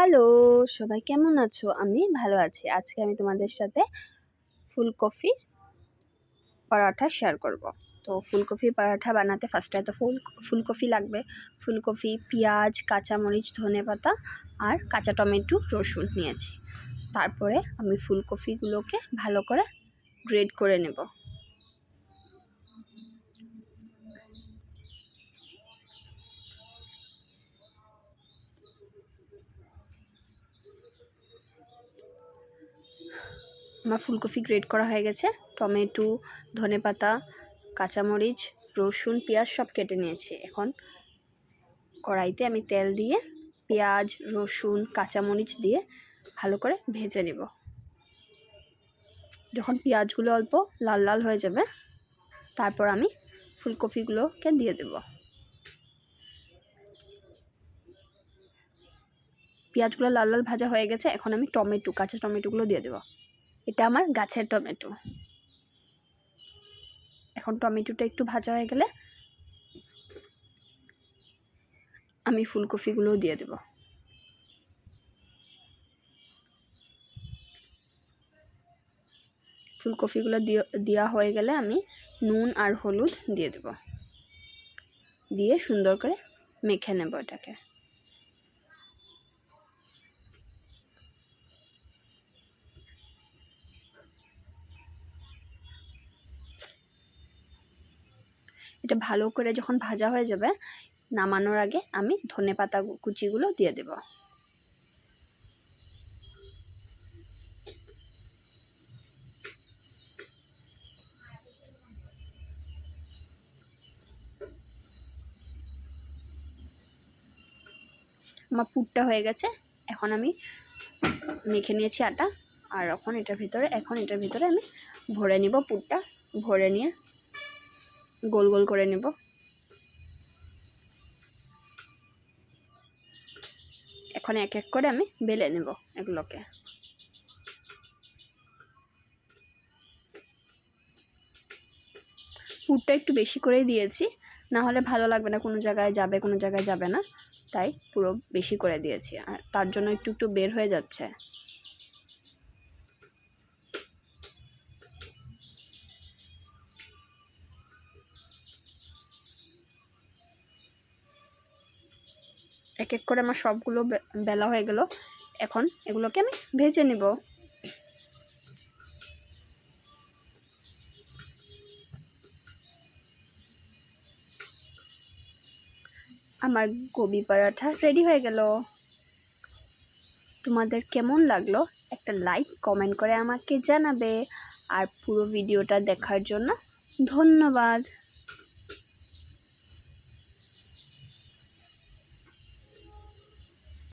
Hello, সবাই কেমন আছো? আমি ভালো আছি। আজকে আমি তোমাদের সাথে ফুলকপি পরাঠা শেয়ার করব। তো ফুলকপি পরাঠা বানাতে ফার্স্টে তো ফুলকপি লাগবে। ফুলকপি, পেঁয়াজ, কাঁচামরিচ, ধনেপাতা আর কাঁচা টমেটো, রসুন নিয়েছি। তারপরে আমি ফুলকপিগুলোকে ভালো করে গ্রেড করে নেব। আমার ফুলকপি গ্রেড করা হয়ে গেছে। টমেটো, ধনেপাতা, কাঁচামরিচ, রসুন, পেঁয়াজ সব কেটে নিয়েছি। এখন কড়াইতে আমি তেল দিয়ে পেঁয়াজ, রসুন, কাঁচামরিচ দিয়ে ভালো করে ভেজে নেব। যখন পেঁয়াজগুলো অল্প লাল লাল হয়ে যাবে, তারপর আমি ফুলকপিগুলোকে দিয়ে দেব। পেঁয়াজগুলো লাল লাল ভাজা হয়ে গেছে। এখন আমি কাঁচা টমেটোগুলো দিয়ে দেব। এটা আমার গাছের টমেটো। এখন টমেটোটা একটু ভাজা হয়ে গেলে আমি ফুলকপিগুলোও দিয়ে দেব। ফুলকপিগুলো দেওয়া হয়ে গেলে আমি নুন আর হলুদ দিয়ে দেব। দিয়ে সুন্দর করে মেখে নেব এটাকে। এটা ভালো করে যখন ভাজা হয়ে যাবে, নামানোর আগে আমি ধনেপাতা কুচিগুলো দিয়ে দেব। আমার পুরটা হয়ে গেছে। এখন আমি মেখে নিয়েছি আটা, আর এখন এটার ভিতরে আমি ভরে নিব। পুরটা ভরে নিয়ে গোল গোল করে নেব। এখন এক এক করে আমি বেলে নেব এগুলোকে। পুরটা একটু বেশি করেই দিয়েছি, না হলে ভালো লাগবে না, কোনো জায়গায় যাবে কোনো জায়গায় যাবে না, তাই পুরো বেশি করে দিয়েছি। আর তার জন্য একটু একটু বের হয়ে যাচ্ছে। এক এক করে আমার সবগুলো বেলা হয়ে গেল। এখন এগুলোকে আমি ভেজে নেব। আমার গোবি পরাঠা রেডি হয়ে গেল। তোমাদের কেমন লাগলো একটা লাইক কমেন্ট করে আমাকে জানাবে। আর পুরো ভিডিওটা দেখার জন্য ধন্যবাদ।